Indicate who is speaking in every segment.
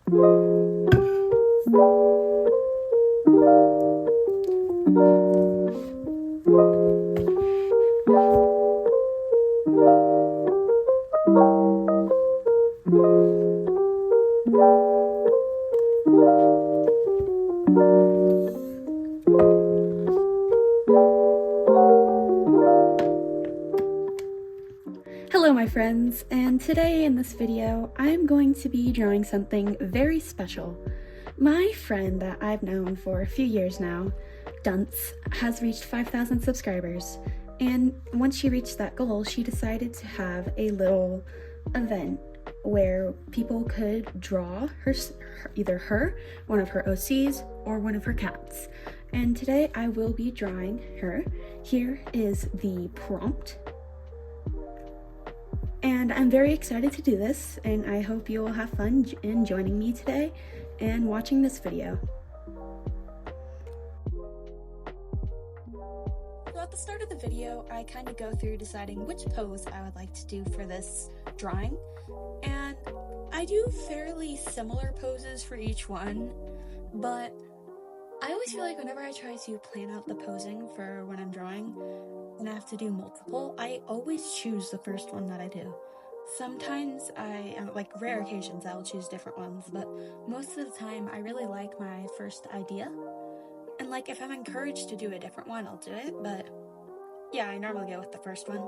Speaker 1: Hello my friends, and today in this video I'm going to be drawing something very special. My friend that I've known for a few years now, Dunce, has reached 5,000 subscribers, and once she reached that goal she decided to have a little event where people could draw either her, one of her OCs, or one of her cats. And today I will be drawing her. Here is the prompt. And I'm very excited to do this, and I hope you will have fun in joining me today and watching this video. So at the start of the video, I kind of go through deciding which pose I would like to do for this drawing, and I do fairly similar poses for each one, but I always feel like whenever I try to plan out the posing for when I'm drawing and I have to do multiple, I always choose the first one that I do. Sometimes like rare occasions, I'll choose different ones, but most of the time I really like my first idea. And like if I'm encouraged to do a different one, I'll do it, but yeah, I normally go with the first one.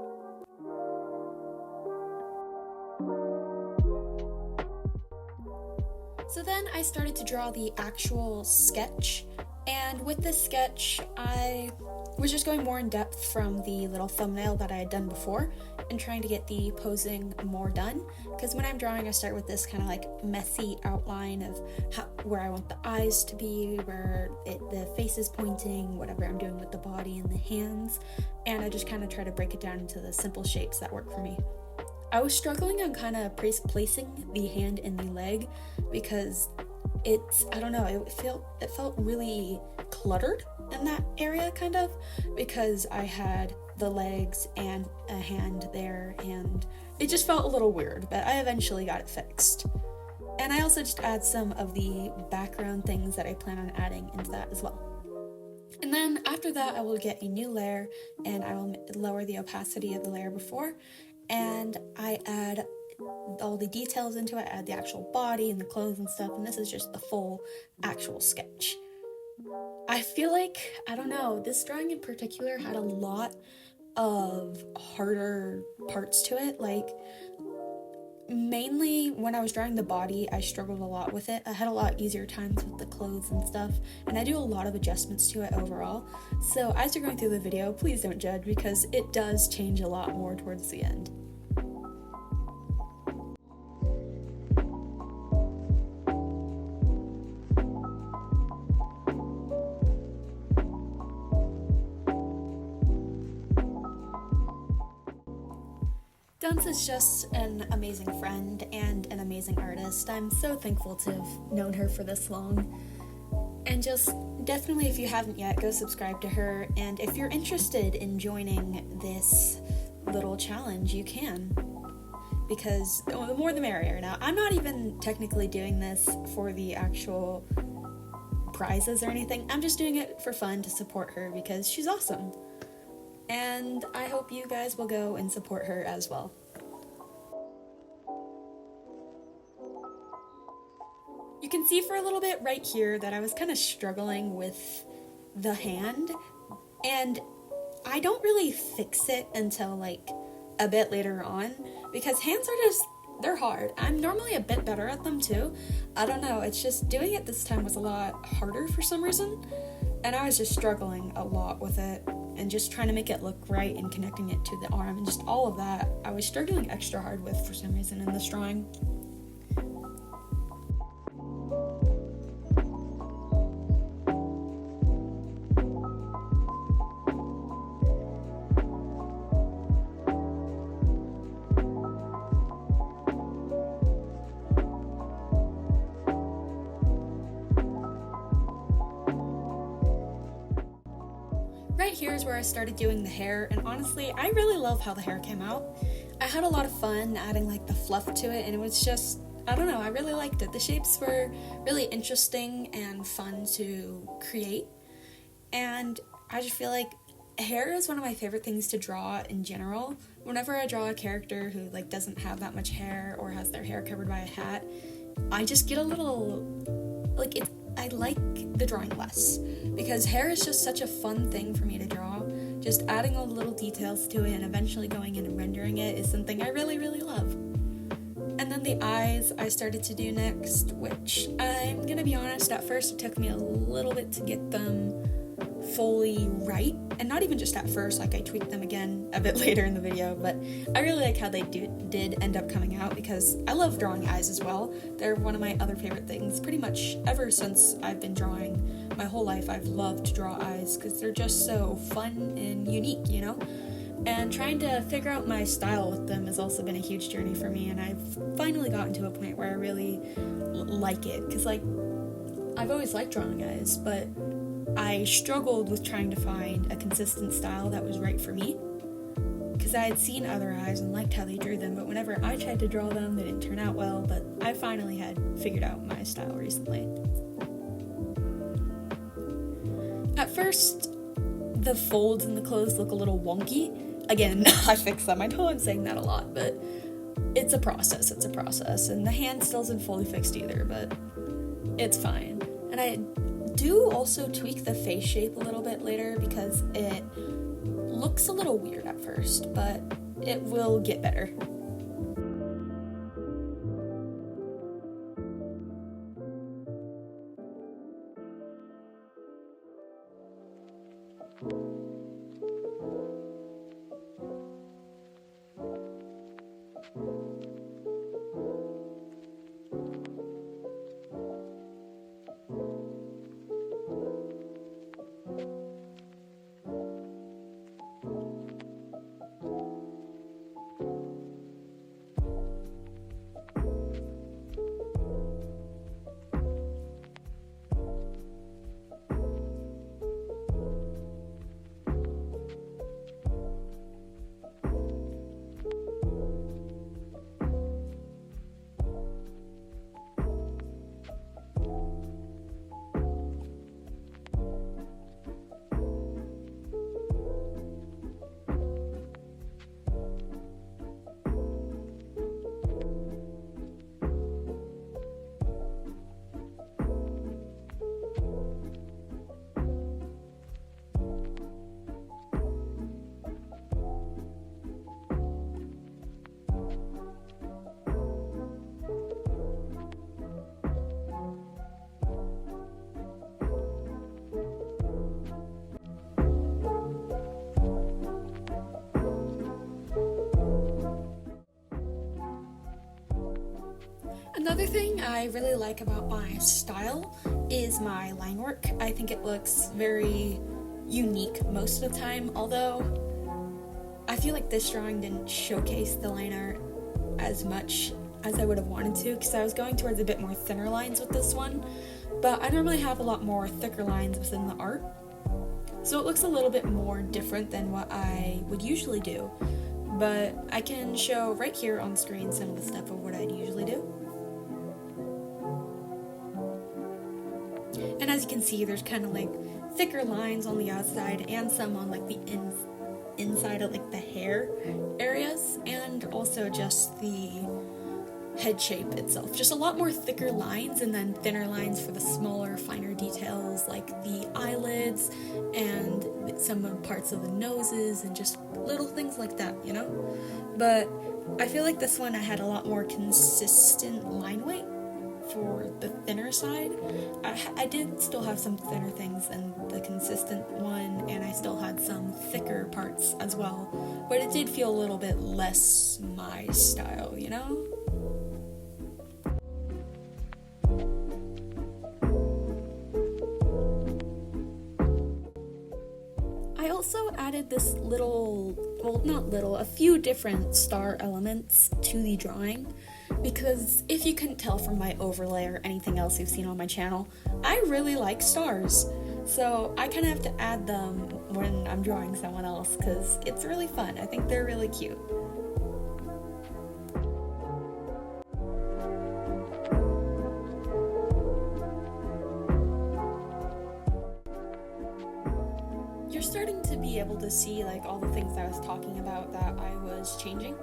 Speaker 1: So then I started to draw the actual sketch, and with this sketch I was just going more in depth from the little thumbnail that I had done before and trying to get the posing more done, because when I'm drawing I start with this kind of like messy outline of where I want the eyes to be, where the face is pointing, whatever I'm doing with the body and the hands, and I just kind of try to break it down into the simple shapes that work for me. I was struggling on kind of placing the hand and the leg because I don't know, it felt really cluttered in that area kind of, because I had the legs and a hand there and it just felt a little weird, but I eventually got it fixed. And I also just add some of the background things that I plan on adding into that as well. And then after that I will get a new layer and I will lower the opacity of the layer before, and I add all the details into it. I add the actual body and the clothes and stuff, and this is just the full actual sketch. I feel like, I don't know, this drawing in particular had a lot of harder parts to it. Like, mainly when I was drawing the body, I struggled a lot with it. I had a lot easier times with the clothes and stuff, and I do a lot of adjustments to it overall. So as you're going through the video, please don't judge, because it does change a lot more towards the end. Dunce is just an amazing friend and an amazing artist. I'm so thankful to have known her for this long. And just definitely, if you haven't yet, go subscribe to her. And if you're interested in joining this little challenge, you can. Because the more the merrier. Now, I'm not even technically doing this for the actual prizes or anything. I'm just doing it for fun to support her because she's awesome. And I hope you guys will go and support her as well. You can see for a little bit right here that I was kind of struggling with the hand, and I don't really fix it until like a bit later on, because hands are they're hard. I'm normally a bit better at them too. I don't know, it's just doing it this time was a lot harder for some reason, and I was just struggling a lot with it. And just trying to make it look right and connecting it to the arm and just all of that, I was struggling extra hard with for some reason in this drawing. Right here is where I started doing the hair, and honestly, I really love how the hair came out. I had a lot of fun adding like the fluff to it, and it was just I don't know, I really liked it. The shapes were really interesting and fun to create, and I just feel like hair is one of my favorite things to draw in general. Whenever I draw a character who like doesn't have that much hair or has their hair covered by a hat, I just get a little, like, I like the drawing less, because hair is just such a fun thing for me to draw. Just adding all the little details to it and eventually going in and rendering it is something I really, really love. And then the eyes I started to do next, which I'm gonna be honest, at first it took me a little bit to get them fully right, and not even just at first, like I tweaked them again a bit later in the video, but I really like how they did end up coming out, because I love drawing eyes as well. They're one of my other favorite things. Pretty much ever since I've been drawing my whole life, I've loved to draw eyes because they're just so fun and unique, you know? And trying to figure out my style with them has also been a huge journey for me, and I've finally gotten to a point where I really like it, because like I've always liked drawing eyes, but I struggled with trying to find a consistent style that was right for me, because I had seen other eyes and liked how they drew them, but whenever I tried to draw them, they didn't turn out well. But I finally had figured out my style recently. At first, the folds in the clothes look a little wonky. Again, I fixed them. I know I'm saying that a lot, but it's a process, and the hand still isn't fully fixed either, but it's fine. And I do also tweak the face shape a little bit later, because it looks a little weird at first, but it will get better. Another thing I really like about my style is my line work. I think it looks very unique most of the time, although I feel like this drawing didn't showcase the line art as much as I would have wanted to, because I was going towards a bit more thinner lines with this one, but I normally have a lot more thicker lines within the art, so it looks a little bit more different than what I would usually do, but I can show right here on screen some of the stuff of what I'd usually do. And as you can see, there's kind of like thicker lines on the outside and some on like the inside of like the hair areas, and also just the head shape itself. Just a lot more thicker lines, and then thinner lines for the smaller, finer details like the eyelids and some parts of the noses and just little things like that, you know? But I feel like this one I had a lot more consistent line weight for the thinner side. I did still have some thinner things in the consistent one, and I still had some thicker parts as well, but it did feel a little bit less my style, you know? I also added this a few different star elements to the drawing, because if you couldn't tell from my overlay or anything else you've seen on my channel, I really like stars. So I kind of have to add them when I'm drawing someone else, because it's really fun. I think they're really cute. be able to see like all the things I was talking about that I was changing.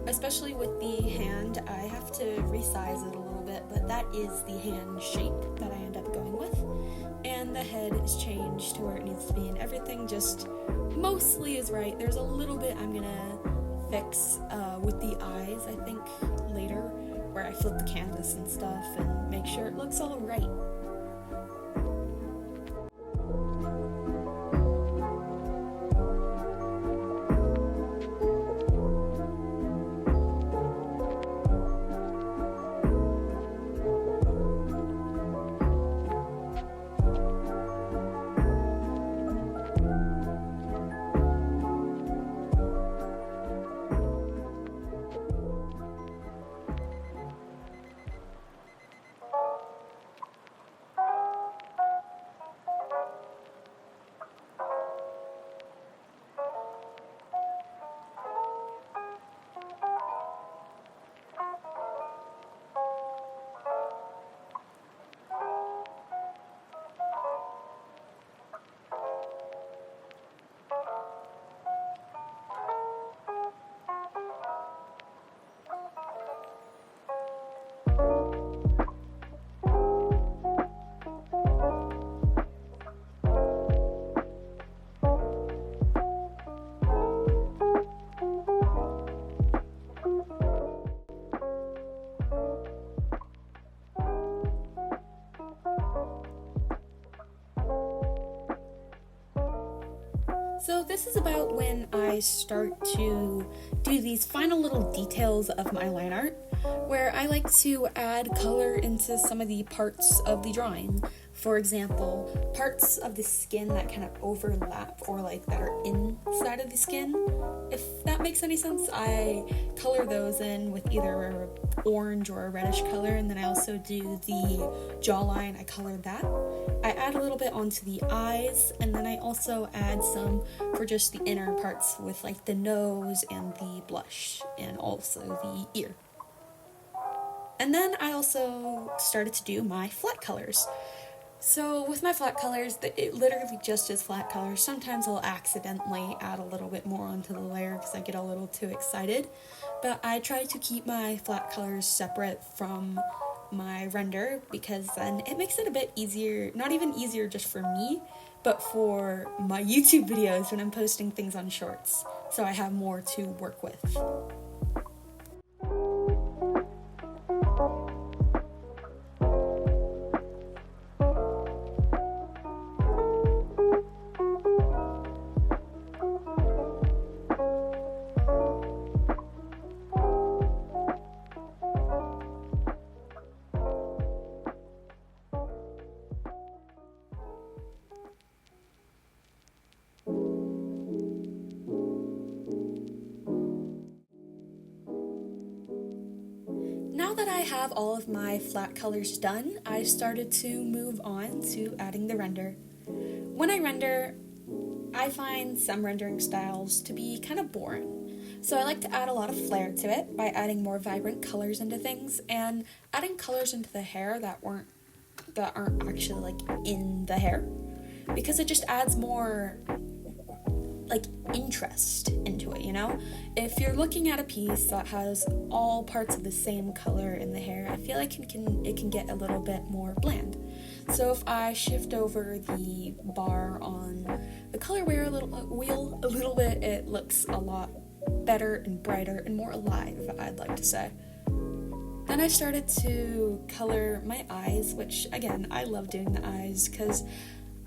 Speaker 1: Especially with the hand, I have to resize it a little bit, but that is the hand shape that I end up going with. And the head is changed to where it needs to be, and everything just mostly is right. There's a little bit I'm gonna fix with the eyes, I think, later, where I flip the canvas and stuff and make sure it looks all right. So this is about when I start to do these final little details of my line art, where I like to add color into some of the parts of the drawing. For example, parts of the skin that kind of overlap or like that are inside of the skin. If that makes any sense, I color those in with either an orange or a reddish color, and then I also do the jawline, I color that. I add a little bit onto the eyes, and then I also add some for just the inner parts with like the nose and the blush and also the ear. And then I also started to do my flat colors. So with my flat colors, it literally just is flat colors. Sometimes I'll accidentally add a little bit more onto the layer because I get a little too excited. But I try to keep my flat colors separate from my render because then it makes it a bit easier, not even easier just for me, but for my YouTube videos when I'm posting things on shorts. So I have more to work with. Now that I have all of my flat colors done, I started to move on to adding the render. When I render, I find some rendering styles to be kind of boring. So I like to add a lot of flair to it by adding more vibrant colors into things and adding colors into the hair that aren't actually like in the hair, because it just adds more like interest into it, you know? If you're looking at a piece that has all parts of the same color in the hair, I feel like it can get a little bit more bland. So if I shift over the bar on the color wheel a little bit, it looks a lot better and brighter and more alive, I'd like to say. Then I started to color my eyes, which again, I love doing the eyes because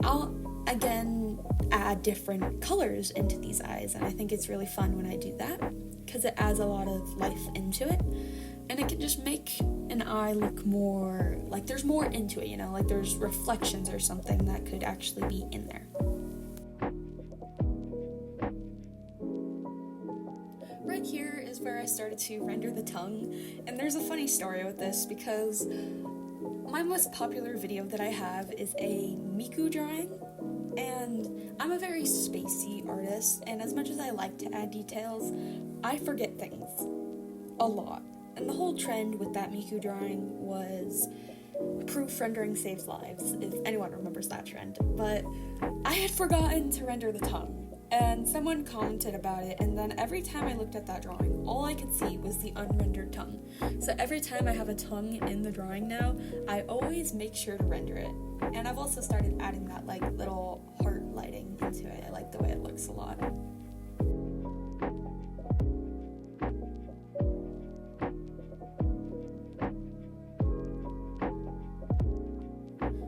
Speaker 1: I'll again add different colors into these eyes, and I think it's really fun when I do that because it adds a lot of life into it, and it can just make an eye look more like there's more into it, you know, like there's reflections or something that could actually be in there. Right here is where I started to render the tongue, and there's a funny story with this because my most popular video that I have is a Miku drawing, and I'm a very spacey artist, and as much as I like to add details, I forget things a lot. And the whole trend with that Miku drawing was proof rendering saves lives, if anyone remembers that trend. But I had forgotten to render the tongue, And someone commented about it, and then every time I looked at that drawing, all I could see was the unrendered tongue. So every time I have a tongue in the drawing now, I always make sure to render it. And I've also started adding that like little heart lighting into it. I like the way it looks a lot.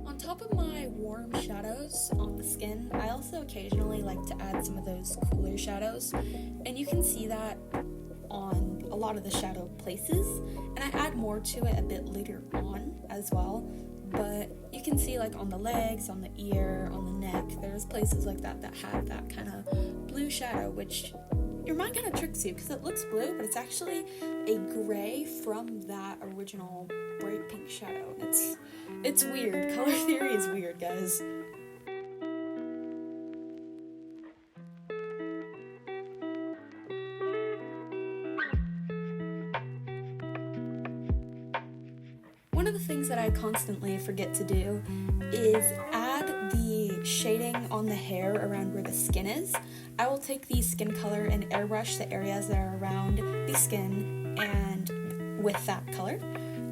Speaker 1: On top of my warm shadows on the skin, I also occasionally like to add some of those cooler shadows, and you can see that on a lot of the shadow places, and I add more to it a bit later on as well, but you can see like on the legs, on the ear, on the neck, there's places like that that have that kind of blue shadow, which your mind kind of tricks you because it looks blue, but it's actually a gray from that original bright pink shadow. It's weird. Color theory is weird, guys. One of the things that I constantly forget to do is add the shading on the hair around where the skin is. I will take the skin color and airbrush the areas that are around the skin and with that color.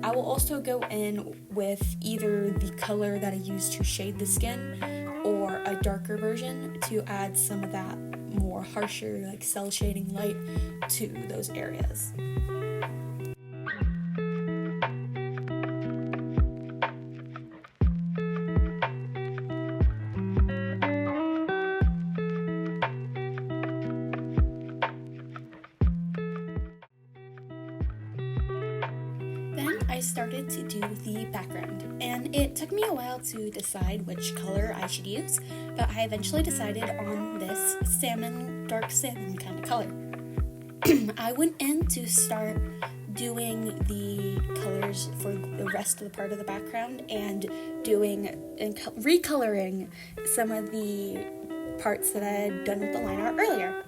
Speaker 1: I will also go in with either the color that I use to shade the skin or a darker version to add some of that more harsher like cell shading light to those areas. Then I started to do the background, and it took me a while to decide which color I should use, but I eventually decided on this salmon, dark salmon kind of color. I went in to start doing the colors for the rest of the part of the background and recoloring some of the parts that I had done with the line art earlier.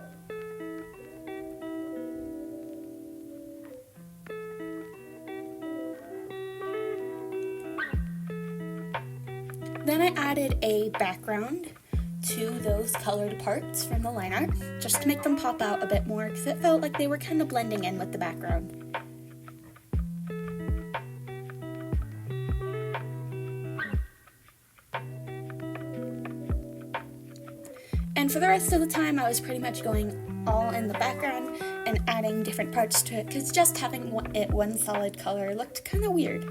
Speaker 1: Then I added a background to those colored parts from the line art, just to make them pop out a bit more, because it felt like they were kind of blending in with the background. And for the rest of the time, I was pretty much going all in the background and adding different parts to it, because just having it one solid color looked kind of weird.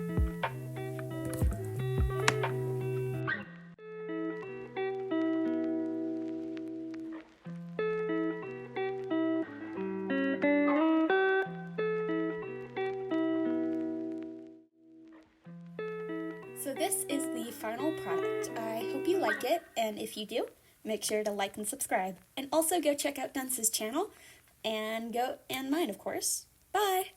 Speaker 1: So this is the final product. I hope you like it, and if you do, make sure to like and subscribe. And also go check out Dunce's channel, and mine, of course. Bye!